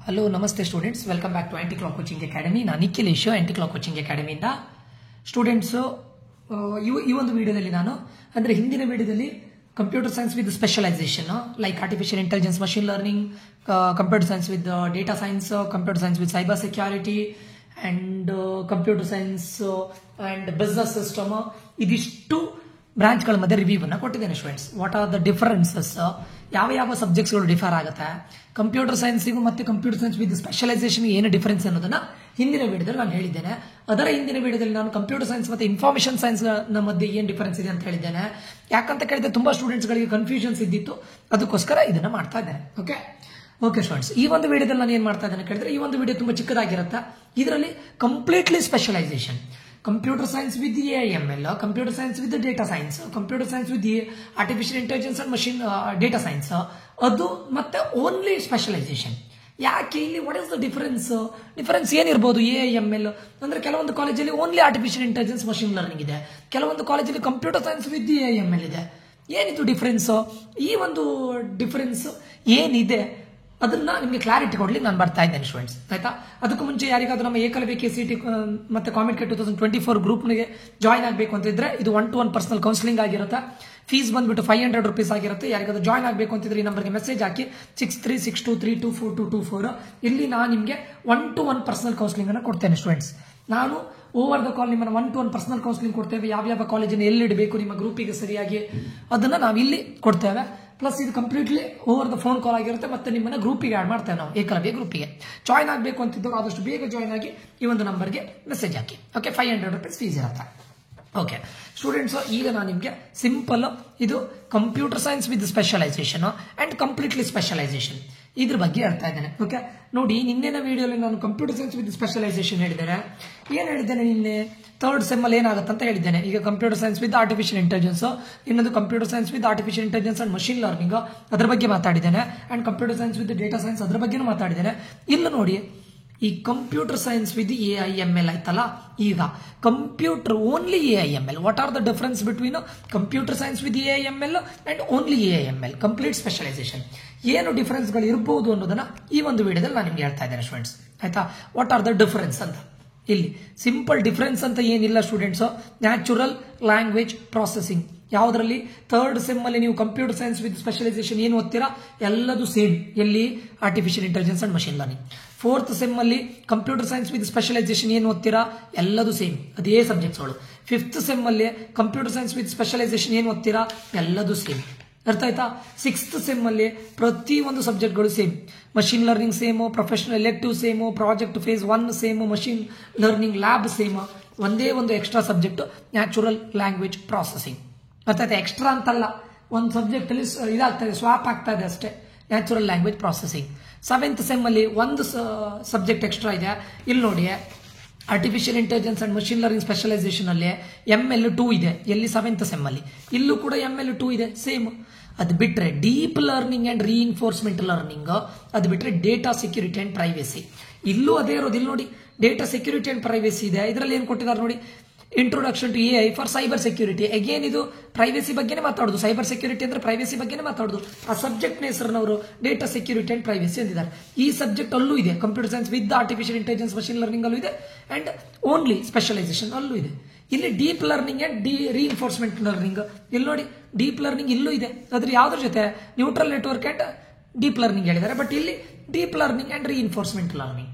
Hello ನಮಸ್ತೆ students, welcome back to anti clock coaching academy. ನಾನು Nikhilesh, anti clock coaching ಅಕಾಡೆಮಿಯಿಂದ. Students, ಈ ಒಂದು ವಿಡಿಯೋದಲ್ಲಿ ನಾನು ಅಂದ್ರೆ ಹಿಂದಿನ ವಿಡಿಯೋದಲ್ಲಿ computer science with specialisation like artificial intelligence, machine learning, computer science with data science, computer science with cyber security and computer science and business system, ಇದಿಷ್ಟು ಬ್ರಾಂಚ್ಗಳ ಮಧ್ಯೆ ರಿವ್ಯೂ ಅನ್ನ ಕೊಟ್ಟಿದ್ದೇನೆ students. What are the differences, ಯಾವ ಸಬ್ಜೆಕ್ಟ್ಸ್ಗಳು differ ಆಗುತ್ತೆ, computer ಸೈನ್ಸ್ಗೂ ಮತ್ತೆ ಕಂಪ್ಯೂಟರ್ ಸೈನ್ಸ್ ವಿತ್ ಸ್ಪೆಷಲೈಸೇಷನ್ ಏನು ಡಿಫರೆನ್ಸ್ ಅನ್ನೋದನ್ನ ಹಿಂದಿನ ವಿಡಿಯೋದಲ್ಲಿ ನಾನು ಹೇಳಿದ್ದೇನೆ. ಅದರ ಹಿಂದಿನ ವಿಡಿಯೋದಲ್ಲಿ ನಾನು ಕಂಪ್ಯೂಟರ್ ಸೈನ್ಸ್ ಮತ್ತೆ ಇನ್ಫಾರ್ಮೇಶನ್ ಸೈನ್ಸ್ ನ ಮಧ್ಯೆ ಏನು ಡಿಫರೆನ್ಸ್ ಇದೆ ಅಂತ ಹೇಳಿದ್ದೇನೆ. ಯಾಕಂತ ಕೇಳಿದ್ರೆ ತುಂಬಾ ಸ್ಟೂಡೆಂಟ್ಸ್ ಗಳಿಗೆ ಕನ್ಫ್ಯೂಷನ್ಸ್ ಇದ್ದಿತ್ತು, ಅದಕ್ಕೋಸ್ಕರ ಇದನ್ನ ಮಾಡ್ತಾ ಇದ್ದೇನೆ. ಓಕೆ ಸ್ಟೂಡೆಂಟ್ಸ್, ಈ ಒಂದು ವಿಡಿಯೋದಲ್ಲಿ ನಾನು ಏನ್ ಮಾಡ್ತಾ ಇದ್ದೇನೆ ಕೇಳಿದ್ರೆ, ಈ ಒಂದು ವಿಡಿಯೋ ತುಂಬಾ ಚಿಕ್ಕದಾಗಿರುತ್ತೆ. ಇದರಲ್ಲಿ completely specialization, computer science with AIML, computer science with data science, computer science with artificial intelligence and machine data science, ಅದು ಮತ್ತೆ ಓನ್ಲಿ ಸ್ಪೆಷಲೈಸೇಷನ್. ಯಾಕೆ ಇಲ್ಲಿ ವಾಟ್ ಇಸ್ ದ ಡಿಫರೆನ್ಸ್ ಏನಿರ್ಬೋದು? AIML ಅಂದ್ರೆ ಕೆಲವೊಂದು ಕಾಲೇಜಲ್ಲಿ only artificial intelligence machine learning ಇದೆ, ಕೆಲವೊಂದು ಕಾಲೇಜಲ್ಲಿ ಕಂಪ್ಯೂಟರ್ ಸೈನ್ಸ್ ವಿತ್ AIML ಇದೆ. ಏನಿದು ಡಿಫರೆನ್ಸ್? ಈ ಒಂದು ಡಿಫರೆನ್ಸ್ ಏನಿದೆ ಅದನ್ನ ನಿಮಗೆ ಕ್ಲಾರಿಟಿ ಕೊಡ್ಲಿಕ್ಕೆ ನಾನು ಬರ್ತಾ ಇದ್ದೇನೆ ಸ್ಟೂಡೆಂಟ್ಸ್, ಆಯ್ತಾ? ಅದಕ್ಕೂ ಮುಂಚೆ ಯಾರಿಗಾದ್ರೂ ನಮ್ಮ ಏಕಲವ್ಯ KCET ಮತ್ತೆ ಕಾಮೆಂಟ್ 2024 ಗ್ರೂಪ್ಗೆ ಜಾಯ್ನ್ ಆಗಬೇಕು ಅಂತ ಇದ್ರೆ, ಇದು 1-to-1 ಪರ್ಸನಲ್ ಕೌನ್ಸಿಲಿಂಗ್ ಆಗಿರುತ್ತೆ. ಫೀಸ್ ಬಂದ್ಬಿಟ್ಟು 500 rupees ಆಗಿರುತ್ತೆ. ಯಾರಿಗಾದ್ರೂ ಜಾಯ್ನ್ ಆಗಬೇಕು ಅಂತಿದ್ರೆ ಈ ನಂಬರ್ಗೆ ಮೆಸೇಜ್ ಹಾಕಿ 6362324224. ಇಲ್ಲಿ ನಾನು ನಿಮಗೆ 1-to-1 ಪರ್ಸನಲ್ ಕೌನ್ಸಿಲಿಂಗ್ ಅನ್ನು ಕೊಡ್ತೇನೆ ಸ್ಟೂಡೆಂಟ್ಸ್. ನಾನು ಓವರ್ ದ ಕಾಲ್ ನಿಮ್ಮನ್ನ 1-to-1 ಪರ್ಸನಲ್ ಕೌನ್ಸಿಲಿಂಗ್ ಕೊಡ್ತೇವೆ. ಯಾವ ಕಾಲೇಜನ್ನು ಎಲ್ಲಿ ಇಡಬೇಕು ನಿಮ್ಮ ಗ್ರೂಪಿಗೆ ಸರಿಯಾಗಿ ಅದನ್ನ ನಾವು ಇಲ್ಲಿ ಕೊಡ್ತೇವೆ. ಪ್ಲಸ್ ಇದು completely over the phone call ಆಗಿರುತ್ತೆ. ಮತ್ತೆ ನಿಮ್ಮನ್ನ ಗ್ರೂಪಿಗೆ ಆಡ್ ಮಾಡ್ತೇವೆ ನಾವು, ಏಕಲವ್ಯ ಗ್ರೂಪಿಗೆ. ಜಾಯ್ನ್ ಆಗಬೇಕು ಅಂತಿದ್ದವರು ಆದಷ್ಟು ಬೇಗ ಜಾಯ್ನ್ ಆಗಿ ಈ ಒಂದು ನಂಬರ್ಗೆ ಮೆಸೇಜ್ ಹಾಕಿ. ಓಕೆ, 500 rupees ಫೀಸ್ ಇರುತ್ತೆ. ಓಕೆ ಸ್ಟೂಡೆಂಟ್ಸ್, ಈಗ ನಾನು ನಿಮಗೆ ಸಿಂಪಲ್ ಇದು computer science with specialisation and completely specialisation ಇದ್ರ ಬಗ್ಗೆ ಹೇಳ್ತಾ ಇದ್ದೇನೆ. ಓಕೆ ನೋಡಿ, ನಿನ್ನೆನ ವಿಡಿಯೋಲಿ ನಾನು ಕಂಪ್ಯೂಟರ್ ಸೈನ್ಸ್ ವಿತ್ ಸ್ಪೆಷಲೈಸೇಷನ್ ಹೇಳಿದ್ದೇನೆ. ಏನ್ ಹೇಳಿದ್ದೇನೆ ನಿನ್ನೆ? ಥರ್ಡ್ ಸೆಮ್ ಅಲ್ಲಿ ಏನಾಗುತ್ತೆ ಅಂತ ಹೇಳಿದ್ದೇನೆ. ಈಗ computer science with artificial intelligence, ಇನ್ನೊಂದು computer science with artificial intelligence and machine learning, ಅದ್ರ ಬಗ್ಗೆ ಮಾತಾಡಿದ್ದೇನೆ. And computer science with data science ಅದ್ರ ಬಗ್ಗೆ ಮಾತಾಡಿದ್ದೇನೆ. ಇಲ್ಲಿ ನೋಡಿ, ಈ ಕಂಪ್ಯೂಟರ್ ಸೈನ್ಸ್ ವಿತ್ AIML ಆಯ್ತಲ್ಲ, ಈಗ computer only AIML. What are the difference between computer science with AIML and only AIML complete specialisation? ಏನು ಡಿಫರೆನ್ಸ್ ಗಳು ಇರಬಹುದು ಅನ್ನೋದನ್ನ ಈ ಒಂದು ವಿಡಿಯೋದಲ್ಲಿ ನಾನು ನಿಮ್ಗೆ ಹೇಳ್ತಾ ಇದ್ದೇನೆ ಸ್ಟೂಡೆಂಟ್ಸ್, ಆಯ್ತಾ? ವಾಟ್ ಆರ್ ದ ಡಿಫರೆನ್ಸ್ ಅಂತ. ಇಲ್ಲಿ ಸಿಂಪಲ್ ಡಿಫರೆನ್ಸ್ ಅಂತ ಏನಿಲ್ಲ ಸ್ಟೂಡೆಂಟ್ಸ್. ನ್ಯಾಚುರಲ್ ಲ್ಯಾಂಗ್ವೇಜ್ ಪ್ರಾಸೆಸಿಂಗ್, ಯಾವುದರಲ್ಲಿ ಥರ್ಡ್ ಸೆಮ್ ಅಲ್ಲಿ ನೀವು ಕಂಪ್ಯೂಟರ್ ಸೈನ್ಸ್ ವಿತ್ ಸ್ಪೆಷಲೈಸೇಷನ್ ಏನು ಓದ್ತೀರಾ ಎಲ್ಲದೂ ಸೇಮ್. ಎಲ್ಲಿ? Artificial intelligence and machine learning. Fourth sem ಅಲ್ಲಿ ಕಂಪ್ಯೂಟರ್ ಸೈನ್ಸ್ ವಿತ್ ಸ್ಪೆಷಲೈಸೇಷನ್ ಏನು ಓದ್ತೀರಾ ಎಲ್ಲದೂ ಸೇಮ್, ಅದೇ ಸಬ್ಜೆಕ್ಟ್ಸ್ಗಳು. ಫಿಫ್ತ್ ಸೆಮ್ ಅಲ್ಲಿ ಕಂಪ್ಯೂಟರ್ ಸೈನ್ಸ್ ವಿತ್ ಸ್ಪೆಷಲೈಸೇಷನ್ ಏನು ಓದ್ತೀರಾ ಎಲ್ಲದೂ ಸೇಮ್. ಅರ್ಥ ಆಯ್ತಾ? ಸಿಕ್ಸ್ತ್ ಸೆಮ್ ಅಲ್ಲಿ ಪ್ರತಿ ಒಂದು ಸಬ್ಜೆಕ್ಟ್ಗಳು same. Machine learning same, professional elective same, project phase 1 same, machine learning lab same. ಒಂದೇ ಒಂದು extra subject natural language processing. ಅರ್ಥ ಆಯ್ತಾ? ಎಕ್ಸ್ಟ್ರಾ ಅಂತಲ್ಲ, ಒಂದು ಸಬ್ಜೆಕ್ಟ್ ಅಲ್ಲಿ ಇದಾಗ್ತದೆ, ಸ್ವಾಪ್ ಆಗ್ತಾ ಇದೆ ಅಷ್ಟೇ, natural language processing. Seventh sem ಅಲ್ಲಿ ಒಂದು ಸಬ್ಜೆಕ್ಟ್ ಎಕ್ಸ್ಟ್ರಾ ಇದೆ. ಇಲ್ಲಿ ನೋಡಿ, artificial intelligence and machine learning specialisation ಅಲ್ಲಿ ML2 ಇದೆ. ಎಲ್ಲಿ? ಸೆವೆಂತ್ ಸೆಮ್ ಅಲ್ಲಿ. ಇಲ್ಲೂ ಕೂಡ ML2 ಇದೆ, ಸೇಮ್. ಅದು ಬಿಟ್ರೆ deep learning and reinforcement learning, ಅದು ಬಿಟ್ರೆ ಡೇಟಾ ಸೆಕ್ಯೂರಿಟಿ ಅಂಡ್ ಪ್ರೈವೇಸಿ, ಇಲ್ಲೂ ಅದೇ ಇರೋದು. ಇಲ್ಲಿ ನೋಡಿ, ಡೇಟಾ ಸೆಕ್ಯೂರಿಟಿ ಅಂಡ್ ಪ್ರೈವೇಸಿ ಇದೆ. ಇದರಲ್ಲಿ ಏನ್ ಕೊಟ್ಟಿದ್ದಾರೆ ನೋಡಿ, introduction to AI for cyber security. Again ಇದು ಪ್ರೈವೇಸಿ ಬಗ್ಗೆನೇ ಮಾತಾಡೋದು. ಸೈಬರ್ ಸೆಕ್ಯೂರಿಟಿ ಅಂದ್ರೆ ಪ್ರೈವೇಸಿ ಬಗ್ಗೆನೇ ಮಾತಾಡೋದು. ಆ ಸಬ್ಜೆಕ್ಟ್ ಹೆಸರನ್ನವರು ಡೇಟಾ ಸೆಕ್ಯೂರಿಟಿ ಅಂಡ್ ಪ್ರೈವೇಸಿ ಅಂದಿದ್ದಾರೆ. ಈ ಸಬ್ಜೆಕ್ಟ್ ಅಲ್ಲೂ ಇದೆ, computer science with artificial intelligence machine learning ಅಲ್ಲೂ ಇದೆ ಅಂಡ್ ಓನ್ಲಿ ಸ್ಪೆಷಲೈಸೇಷನ್ ಅಲ್ಲೂ ಇದೆ. ಇಲ್ಲಿ deep learning and reinforcement learning, ಇಲ್ಲಿ ನೋಡಿ ಡೀಪ್ ಲರ್ನಿಂಗ್ ಇಲ್ಲೂ ಇದೆ. ಅದ್ರ ಯಾವ್ದ್ರ ಜೊತೆ? Neutral network and deep learning ಹೇಳಿದ್ದಾರೆ. ಬಟ್ ಇಲ್ಲಿ deep learning and reinforcement learning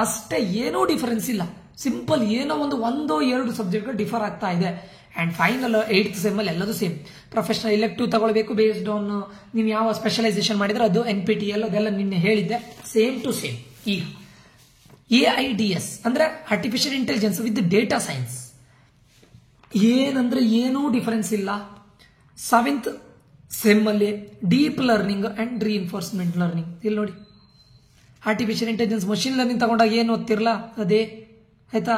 ಅಷ್ಟೇ, ಏನೂ ಡಿಫರೆನ್ಸ್ ಇಲ್ಲ. ಸಿಂಪಲ್ ಏನೋ ಒಂದೋ ಎರಡು ಸಬ್ಜೆಕ್ಟ್ ಡಿಫರ್ ಆಗ್ತಾ ಇದೆ. ಅಂಡ್ ಫೈನಲ್ 8th ಸೆಮ್ ಅಲ್ಲಿ ಎಲ್ಲದೂ ಸೇಮ್. ಪ್ರೊಫೆಷನಲ್ ಎಲೆಕ್ಟಿವ್ ತಗೊಳ್ಬೇಕು ಬೇಸ್ಡ್ ಆನ್ ನೀವು ಯಾವ ಸ್ಪೆಷಲೈಸೇಷನ್ ಮಾಡಿದ್ರೆ ಅದು NPTEL ಅದೆಲ್ಲ ನಿನ್ನೆ ಹೇಳಿದ್ದೆ, ಸೇಮ್ ಟು ಸೇಮ್. ಈಗ AIDS ಅಂದ್ರೆ artificial intelligence with data science ಏನಂದ್ರೆ ಏನೂ ಡಿಫರೆನ್ಸ್ ಇಲ್ಲ. ಸೆವೆಂತ್ ಸೆಮ್ ಅಲ್ಲಿ deep learning and reinforcement learning. ಇಲ್ಲಿ ನೋಡಿ, ಆರ್ಟಿಫಿಷಿಯಲ್ ಇಂಟೆಲಿಜೆನ್ಸ್ ಮಷಿನ್ ಲರ್ನಿಂಗ್ ತಗೊಂಡಾಗ ಏನು ಓದ್ತಿರಲ್ಲ ಅದೇ, ಆಯ್ತಾ?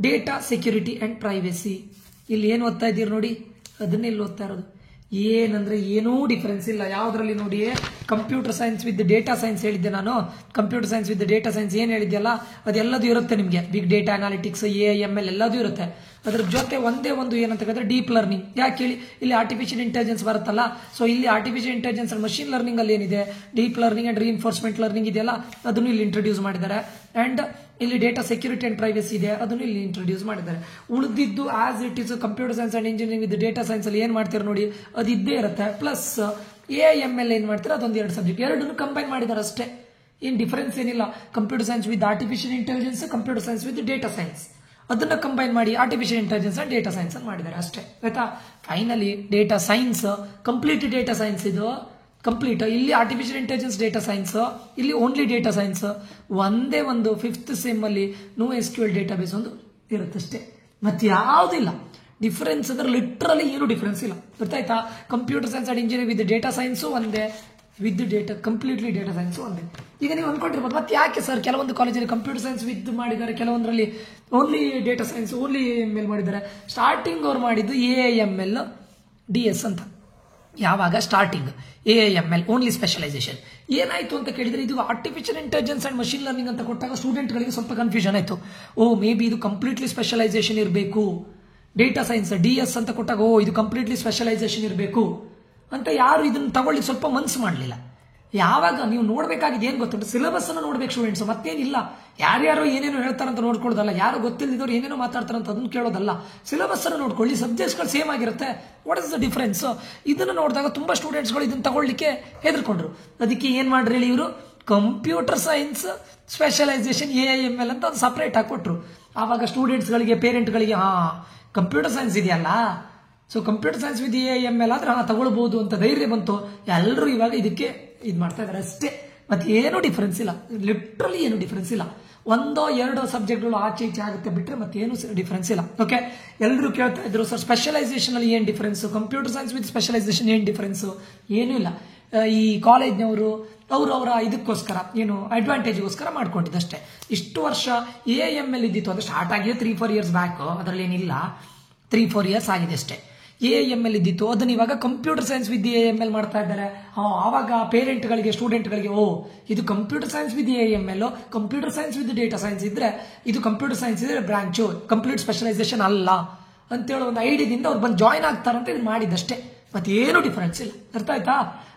ಡೇಟಾ ಸೆಕ್ಯೂರಿಟಿ ಅಂಡ್ ಪ್ರೈವೇಸಿ, ಇಲ್ಲಿ ಏನು ಓದ್ತಾ ಇದ್ದೀರಿ ನೋಡಿ, ಅದನ್ನೇ ಇಲ್ಲಿ ಓದ್ತಾ ಇರೋದು. ಏನಂದ್ರೆ ಏನೂ ಡಿಫರೆನ್ಸ್ ಇಲ್ಲ. ಯಾವ್ದ್ರಲ್ಲಿ ನೋಡಿ, computer science with data science ಹೇಳಿದ್ದೆ ನಾನು. Computer science with data science ಏನು ಹೇಳಿದ್ಯಲ್ಲ ಅದೆಲ್ಲದೂ ಇರುತ್ತೆ ನಿಮಗೆ. ಬಿಗ್ ಡೇಟಾ ಅನಾಲಿಟಿಕ್ಸ್, AIML ಎಲ್ಲದೂ ಇರುತ್ತೆ. ಅದ್ರ ಜೊತೆ ಒಂದೇ ಒಂದು ಏನಂತ ಹೇಳಿದ್ರೆ ಡೀಪ್ ಲರ್ನಿಂಗ್. ಯಾಕೆ ಹೇಳಿ, ಇಲ್ಲಿ ಆರ್ಟಿಫಿಷಿಯಲ್ ಇಂಟೆಲಿಜೆನ್ಸ್ ಬರುತ್ತಲ್ಲ, ಸೊ ಇಲ್ಲಿ artificial intelligence and machine learning ಅಲ್ಲಿ ಏನಿದೆ, deep learning and reinforcement learning ಇದೆಯಲ್ಲ ಅದನ್ನು ಇಲ್ಲಿ ಇಂಟ್ರೊಡ್ಯೂಸ್ ಮಾಡಿದ್ದಾರೆ. ಅಂಡ್ ಇಲ್ಲಿ ಡೇಟಾ ಸೆಕ್ಯೂರಿಟಿ ಅಂಡ್ ಪ್ರೈವಸಿ ಇದೆ, ಅದನ್ನು ಇಲ್ಲಿ ಇಂಟ್ರೊಡ್ಯೂಸ್ ಮಾಡಿದ್ದಾರೆ. ಉಳಿದಿದ್ದು as it is computer science and engineering with data science ಅಲ್ಲಿ ಏನ್ ಮಾಡ್ತೀರಾ ನೋಡಿ ಅದು ಇದ್ದೇ ಇರುತ್ತೆ. ಪ್ಲಸ್ AIML ಏನ್ ಮಾಡ್ತೀರಾ ಅದೊಂದು 2 ಸಬ್ಜೆಕ್ಟ್, ಎರಡನ್ನು ಕಂಬೈನ್ ಮಾಡಿದ್ದಾರೆ ಅಷ್ಟೇ. ಏನ್ ಡಿಫರೆನ್ಸ್ ಏನಿಲ್ಲ. Computer science with artificial intelligence, computer science with data science ಅದನ್ನ ಕಂಬೈನ್ ಮಾಡಿ artificial intelligence and data science ಅಂತ ಮಾಡಿದ್ದಾರೆ ಅಷ್ಟೇ. ಆಯ್ತಾ. Finally data science complete data science ಇದು ಕಂಪ್ಲೀಟ್. ಇಲ್ಲಿ ಆರ್ಟಿಫಿಷಿಯಲ್ ಇಂಟೆಲಿಜೆನ್ಸ್ ಡೇಟಾ ಸೈನ್ಸ್, ಇಲ್ಲಿ ಓನ್ಲಿ ಡೇಟಾ ಸೈನ್ಸ್. ಒಂದೇ ಒಂದು 5th ಸೆಮ್ ಅಲ್ಲಿ NoSQL ಡೇಟಾಬೇಸ್ ಒಂದು ಇರುತ್ತಷ್ಟೇ, ಮತ್ತೆ ಯಾವುದಿಲ್ಲ. ಡಿಫರೆನ್ಸ್ ಅಂದ್ರೆ ಲಿಟ್ರಲಿ ಏನು ಡಿಫರೆನ್ಸ್ ಇಲ್ಲ. ಗೊತ್ತಾಯ್ತಾ. Computer science and engineering with data science ಒಂದೇ, with data completely data science ಒಂದೇ. ಈಗ ನೀವು ಅನ್ಕೊಂಡಿರ್ಬೋದು ಮತ್ತೆ ಯಾಕೆ ಸರ್ ಕೆಲವೊಂದು ಕಾಲೇಜಲ್ಲಿ ಕಂಪ್ಯೂಟರ್ ಸೈನ್ಸ್ ವಿತ್ ಮಾಡಿದ್ದಾರೆ, ಕೆಲವೊಂದರಲ್ಲಿ only data science only AIML ಮಾಡಿದ್ದಾರೆ. ಸ್ಟಾರ್ಟಿಂಗ್ ಅವ್ರು ಮಾಡಿದ್ದು AIML DS ಅಂತ. ಯಾವಾಗ ಸ್ಟಾರ್ಟಿಂಗ್ AIML ಓನ್ಲಿ ಸ್ಪೆಷಲೈಸೇಷನ್. ಏನಾಯ್ತು ಅಂತ ಕೇಳಿದ್ರೆ ಇದು artificial intelligence and machine learning ಅಂತ ಕೊಟ್ಟಾಗ ಸ್ಟೂಡೆಂಟ್ಗಳಿಗೆ ಸ್ವಲ್ಪ ಕನ್ಫ್ಯೂಷನ್ ಆಯ್ತು. ಮೇ ಬಿ ಇದು ಕಂಪ್ಲೀಟ್ಲಿ ಸ್ಪೆಷಲೈಸೇಷನ್ ಇರಬೇಕು. ಡೇಟಾ ಸೈನ್ಸ್ DS ಅಂತ ಕೊಟ್ಟಾಗ ಇದು ಕಂಪ್ಲೀಟ್ಲಿ ಸ್ಪೆಷಲೈಸೇಷನ್ ಇರಬೇಕು ಅಂತ ಯಾರು ಇದನ್ನ ತಗೊಳ್ಳಿ ಸ್ವಲ್ಪ ಮನ್ಸು ಮಾಡಲಿಲ್ಲ. ಯಾವಾಗ ನೀವು ನೋಡ್ಬೇಕಾಗಿದೆ ಏನ್ ಗೊತ್ತುಂಟು, ಸಿಲೆಬಸ್ ಅನ್ನು ನೋಡ್ಬೇಕು ಸ್ಟೂಡೆಂಟ್ಸ್, ಮತ್ತೇನಿಲ್ಲ. ಯಾರ್ಯಾರೋ ಏನೇನೋ ಹೇಳ್ತಾರಂತ ನೋಡ್ಕೊಳ್ಳೋದಲ್ಲ, ಯಾರು ಗೊತ್ತಿಲ್ಲದವ್ರು ಏನೇನೋ ಮಾತಾಡ್ತಾರಂತ ಅದನ್ನ ಕೇಳೋದಲ್ಲ. ಸಿಲೆಬಸ್ ಅನ್ನು ನೋಡ್ಕೊಳ್ಳಿ, ಸಬ್ಜೆಕ್ಟ್ಸ್ಗಳು ಸೇಮ್ ಆಗಿರುತ್ತೆ. What is the difference? ಇದನ್ನು ನೋಡಿದಾಗ ತುಂಬಾ ಸ್ಟೂಡೆಂಟ್ಸ್ಗಳು ಇದನ್ನ ತಗೊಳ್ಳಿಕ್ಕೆ ಹೆದರ್ಕೊಂಡ್ರು. ಅದಕ್ಕೆ ಏನ್ ಮಾಡ್ರಿ ಹೇಳಿ, ಇವರು ಕಂಪ್ಯೂಟರ್ ಸೈನ್ಸ್ ಸ್ಪೆಷಲೈಸೇಷನ್ AIML ಅಂತ ಒಂದು ಸಪರೇಟ್ ಆಗಿ ಕೊಟ್ರು. ಆವಾಗ ಸ್ಟೂಡೆಂಟ್ಸ್ಗಳಿಗೆ ಪೇರೆಂಟ್ಗಳಿಗೆ ಕಂಪ್ಯೂಟರ್ ಸೈನ್ಸ್ ಇದೆಯಲ್ಲ, so computer science with AIML ಆದ್ರೆ ತಗೊಳ್ಬಹುದು ಅಂತ ಧೈರ್ಯ ಬಂತು. ಎಲ್ಲರೂ ಇವಾಗ ಇದಕ್ಕೆ ಇದು ಮಾಡ್ತಾ ಇದಾರೆ ಅಷ್ಟೇ, ಮತ್ತೆ ಏನು ಡಿಫರೆನ್ಸ್ ಇಲ್ಲ. ಲಿಟ್ರಲಿ ಏನು ಡಿಫರೆನ್ಸ್ ಇಲ್ಲ. 1-2 ಸಬ್ಜೆಕ್ಟ್ಗಳು ಆಚೆ ಈಚೆ ಆಗುತ್ತೆ ಬಿಟ್ರೆ ಮತ್ತೆ ಏನು ಡಿಫರೆನ್ಸ್ ಇಲ್ಲ. ಓಕೆ, ಎಲ್ಲರೂ ಕೇಳ್ತಾ ಇದ್ರು ಸರ್ ಸ್ಪೆಷಲೈಸೇಷನ್ ಅಲ್ಲಿ ಏನ್ difference, computer science with specialisation ಏನ್ ಡಿಫರೆನ್ಸ್? ಏನೂ ಇಲ್ಲ. ಈ ಕಾಲೇಜ್ನವರು ಅವರ ಇದಕ್ಕೋಸ್ಕರ ಏನು ಅಡ್ವಾಂಟೇಜ್ಗೋಸ್ಕರ ಮಾಡ್ಕೊಂಡಿದ್ದಷ್ಟೇ. ಇಷ್ಟು ವರ್ಷ AIML ಇದ್ದಿತ್ತು, ಅದು ಸ್ಟಾರ್ಟ್ ಆಗಿದೆ 3-4 ಇಯರ್ಸ್ ಬ್ಯಾಕ್, ಅದರಲ್ಲಿ ಏನಿಲ್ಲ, 3-4 ಇಯರ್ಸ್ ಆಗಿದೆ ಅಷ್ಟೇ. AIML ಇದ್ದಿತ್ತು, ಅದನ್ನ ಇವಾಗ ಕಂಪ್ಯೂಟರ್ ಸೈನ್ಸ್ ವಿತ್ AIML ಮಾಡ್ತಾ ಇದ್ದಾರೆ. ಆವಾಗ ಪೇರೆಂಟ್ಗಳಿಗೆ ಸ್ಟೂಡೆಂಟ್ಗಳಿಗೆ ಇದು computer science with AIML, computer science with data science ಇದ್ರೆ ಇದು ಕಂಪ್ಯೂಟರ್ ಸೈನ್ಸ್ ಇದ್ರೆ ಬ್ರಾಂಚು, ಕಂಪ್ಲೀಟ್ ಸ್ಪೆಷಲೈಸೇಷನ್ ಅಲ್ಲ ಅಂತೇಳಿ ಒಂದು ಐಡಿಯಾದಿಂದ ಅವ್ರು ಬಂದು ಜಾಯ್ನ್ ಆಗ್ತಾರಂತ ಇದು ಮಾಡಿದಷ್ಟೇ, ಮತ್ತೆ ಏನು ಡಿಫರೆನ್ಸ್ ಇಲ್ಲ. ಅರ್ಥ ಆಯ್ತಾ?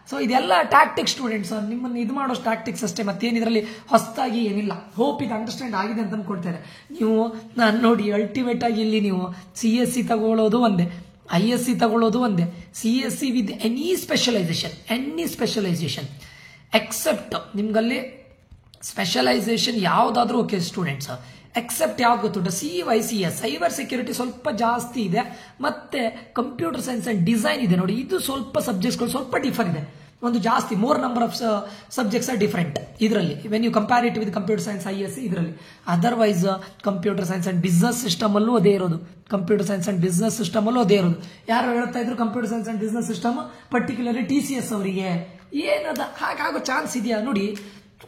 ಸೊ ಇದೆಲ್ಲ ಟ್ಯಾಕ್ಟಿಕ್ಸ್ ಸ್ಟೂಡೆಂಟ್ಸ್, ನಿಮ್ಮನ್ನು ಇದು ಮಾಡೋ ಟ್ಯಾಕ್ಟಿಕ್ಸ್ ಅಷ್ಟೇ, ಮತ್ತೇನು ಇದರಲ್ಲಿ ಹೊಸದಾಗಿ ಏನಿಲ್ಲ. ಹೋಪ್ ಇದು ಅಂಡರ್ಸ್ಟ್ಯಾಂಡ್ ಆಗಿದೆ ಅಂತ ಅನ್ಕೊಳ್ತೇನೆ. ನೀವು ನಾನು ನೋಡಿ ಅಲ್ಟಿಮೇಟ್ ಆಗಿ ಇಲ್ಲಿ ನೀವು CSC ತಗೊಳ್ಳೋದು ಒಂದೇ, ISC ತಗೊಳ್ಳೋದು ಒಂದೇ. CSC with any specialization except ನಿಮ್ಗಲ್ಲಿ ಸ್ಪೆಷಲೈಸೇಷನ್ ಯಾವ್ದಾದ್ರೂ ಓಕೆ ಸ್ಟೂಡೆಂಟ್ಸ್, ಎಕ್ಸೆಪ್ಟ್ ಯಾವ್ದು ಗೊತ್ತುಂಟ, CYCS ಸೈಬರ್ ಸೆಕ್ಯೂರಿಟಿ ಸ್ವಲ್ಪ ಜಾಸ್ತಿ ಇದೆ, ಮತ್ತೆ ಕಂಪ್ಯೂಟರ್ ಸೈನ್ಸ್ ಅಂಡ್ ಡಿಸೈನ್ ಇದೆ ನೋಡಿ, ಇದು ಸ್ವಲ್ಪ ಸಬ್ಜೆಕ್ಟ್ಸ್ಗಳು ಸ್ವಲ್ಪ ಡಿಫರ್ ಇದೆ, ಒಂದು ಜಾಸ್ತಿ more number of subjects are different ಇದರಲ್ಲಿ when you compare it with computer science ISC ಇದರಲ್ಲಿ. Otherwise computer science and business system ಅಲ್ಲೂ ಅದೇ ಇರೋದು, computer science and business system ಅಲ್ಲೂ ಅದೇ ಇರೋದು. ಯಾರು ಹೇಳ್ತಾ ಇದ್ರು computer science and business system particularly TCS ಅವರಿಗೆ ಏನದ ಹಾಗಾಗೋ ಚಾನ್ಸ್ ಇದೆಯಾ ನೋಡಿ.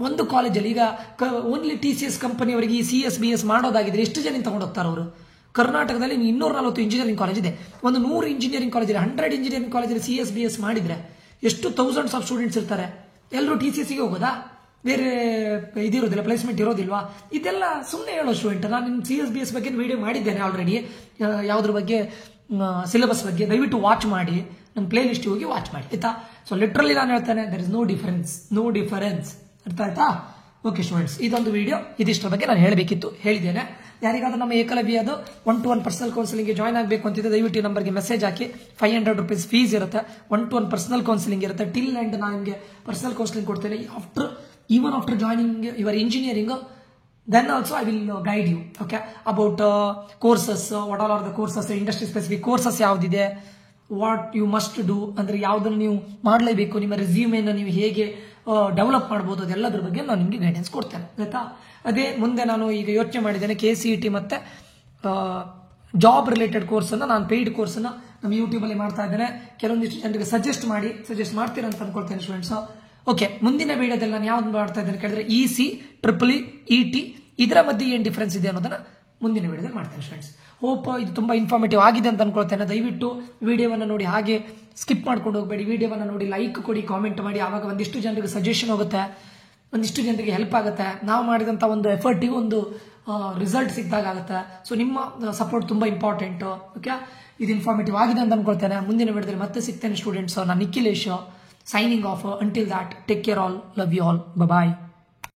ಒಂದು ಕಾಲೇಜಲ್ಲಿ ಈಗ ಓನ್ಲಿ TCS ಕಂಪನಿಯವರಿಗೆ ಈ CS-BS ಮಾಡೋದಾಗಿದ್ರೆ ಎಷ್ಟು ಜನ ತಗೊಂಡು ಹೋಗ್ತಾರೆ ಅವರು? ಕರ್ನಾಟಕದಲ್ಲಿ 240 ಇಂಜಿನಿಯರಿಂಗ್ ಕಾಲೇಜ್ ಇದೆ, ಒಂದು 100 ಇಂಜಿನಿಯರಿಂಗ್ ಕಾಲೇಜ್ ಇದೆ, 100 ಇಂಜಿನಿಯರಿಂಗ್ ಕಾಲೇಜಲ್ಲಿ CS-BS ಮಾಡಿದ್ರೆ ಎಷ್ಟು ಥೌಸಂಡ್ಸ್ ಆಫ್ ಸ್ಟೂಡೆಂಟ್ಸ್ ಇರ್ತಾರೆ. ಎಲ್ಲರೂ TCSಗೆ ಹೋಗೋದಾ? ಬೇರೆ ಇದಿರೋದಿಲ್ಲ, ಪ್ಲೇಸ್ಮೆಂಟ್ ಇರೋದಿಲ್ವಾ? ಇದೆಲ್ಲ ಸುಮ್ಮನೆ ಹೇಳೋ ಸ್ಟೂಡೆಂಟ್. ನಾನು CS-BS ಬಗ್ಗೆ ವಿಡಿಯೋ ಮಾಡಿದ್ದೇನೆ ಆಲ್ರೆಡಿ, ಯಾವುದ್ರ ಬಗ್ಗೆ, ಸಿಲೆಬಸ್ ಬಗ್ಗೆ. ದಯವಿಟ್ಟು ವಾಚ್ ಮಾಡಿ, ನನ್ನ ಪ್ಲೇ ಲಿಸ್ಟ್ ಹೋಗಿ ವಾಚ್ ಮಾಡಿ ಆಯ್ತಾ. ಸೊ ಲಿಟ್ರಲಿ ನಾನು ಹೇಳ್ತೇನೆ, ದರ್ ಇಸ್ ನೋ ಡಿಫರೆನ್ಸ್. ಅರ್ಥ ಆಯ್ತಾ? ಓಕೆ ಸ್ಟೂಡೆಂಟ್ಸ್, ಇದೊಂದು ವಿಡಿಯೋ ಇದಿಷ್ಟರ ಬಗ್ಗೆ ನಾನು ಹೇಳಬೇಕಿತ್ತು, ಹೇಳಿದ್ದೇನೆ. ಯಾರಿಗಾದ್ರೂ ನಮ್ಮ ಏಕಲವ್ಯದು 1-to-1 ಪರ್ಸನಲ್ ಕೌನ್ಸಿಲಿಂಗ್ ಜಾಯ್ನ್ ಆಗಬೇಕು ಅಂತಿದ್ರೆ ದಯವಿಟ್ಟು ನಂಬರ್ಗೆ ಮೆಸೇಜ್ ಹಾಕಿ. 500 ರೂಪೀಸ್ ಫೀಸ್ ಇರುತ್ತೆ, 1-to-1 ಪರ್ಸನಲ್ ಕೌನ್ಸಿಲಿಂಗ್ ಇರುತ್ತೆ. ಟಿಲ್ ಎಂಡ್ ನಾನು ನಿಮಗೆ ಪರ್ಸನಲ್ ಕೌನ್ಸಿಲಿಂಗ್ ಕೊಡ್ತೇನೆ. After joining your engineering, then also I will guide you, okay, about courses, what all are the courses, industry specific courses ಯಾವ್ದಿದೆ, what you must do ಅಂದ್ರೆ ಯಾವ್ದನ್ನು ನೀವು ಮಾಡಲೇಬೇಕು, ನಿಮ್ಮ ರೆಸ್ಯೂಮೇನ ನೀವು ಹೇಗೆ ಡೆವಲಪ್ ಮಾಡ್ಬೋದು, ಅದೆಲ್ಲದ್ರ ಬಗ್ಗೆ ನಾನು ನಿಮಗೆ ಗೈಡೆನ್ಸ್ ಕೊಡ್ತೇನೆ ಆಯ್ತಾ. ಅದೇ ಮುಂದೆ ನಾನು ಈಗ ಯೋಚನೆ ಮಾಡಿದ್ದೇನೆ KCET ಮತ್ತೆ ಜಾಬ್ ರಿಲೇಟೆಡ್ ಕೋರ್ಸ್ ಅನ್ನ, ನಾನು ಪೇಯ್ಡ್ ಕೋರ್ಸ್ ಅನ್ನ ನಮ್ಮ ಯೂಟ್ಯೂಬ್ ಅಲ್ಲಿ ಮಾಡ್ತಾ ಇದ್ದೇನೆ. ಕೆಲವೊಂದಿಷ್ಟು ಜನರಿಗೆ ಸಜೆಸ್ಟ್ ಮಾಡ್ತೀರಾ ಅಂತ ಅನ್ಕೊಳ್ತೇನೆ ಸ್ಟೂಡೆಂಟ್ಸ್. ಓಕೆ, ಮುಂದಿನ ವಿಡಿಯೋದಲ್ಲಿ ನಾನು ಯಾವ್ದು ಮಾಡ್ತಾ ಇದ್ದೇನೆ ಕೇಳಿದ್ರೆ EC, EEE, ET ಇದರ ಮಧ್ಯೆ ಏನ್ ಡಿಫರೆನ್ಸ್ ಇದೆ ಅನ್ನೋದನ್ನ ಮುಂದಿನ ವಿಡಿಯೋದಲ್ಲಿ ಮಾಡ್ತೇನೆ ಸ್ಟೂಡೆಂಟ್ಸ್. ಹೋಪ್ ಇದು ತುಂಬಾ ಇನ್ಫಾರ್ಮೇಟಿವ್ ಆಗಿದೆ ಅಂತ ಅನ್ಕೊಳ್ತೇನೆ. ದಯವಿಟ್ಟು ವಿಡಿಯೋವನ್ನು ನೋಡಿ ಹಾಗೆ ಸ್ಕಿಪ್ ಮಾಡ್ಕೊಂಡು ಹೋಗಬೇಡಿ. ವಿಡಿಯೋವನ್ನು ನೋಡಿ ಲೈಕ್ ಕೊಡಿ, ಕಾಮೆಂಟ್ ಮಾಡಿ. ಆವಾಗ ಒಂದಿಷ್ಟು ಜನರಿಗೆ ಸಜೆಷನ್ ಹೋಗುತ್ತೆ, ಒಂದಿಷ್ಟು ಜನರಿಗೆ ಹೆಲ್ಪ್ ಆಗುತ್ತೆ. ನಾವು ಮಾಡಿದಂಥ ಒಂದು ಎಫರ್ಟಿಗೆ ಒಂದು ರಿಸಲ್ಟ್ ಸಿಕ್ಕಾಗುತ್ತೆ. ಸೊ ನಿಮ್ಮ ಸಪೋರ್ಟ್ ತುಂಬ ಇಂಪಾರ್ಟೆಂಟ್. ಓಕೆ, ಇದು ಇನ್ಫಾರ್ಮೇಟಿವ್ ಆಗಿದೆ ಅಂತ ಅನ್ಕೊಳ್ತೇನೆ. ಮುಂದಿನ ವಿಡಿಯೋದಲ್ಲಿ ಮತ್ತೆ ಸಿಗ್ತೇನೆ ಸ್ಟೂಡೆಂಟ್ಸ್. ನಾನು Nikhilesh, signing off. Until that, take care all, love you all, bye.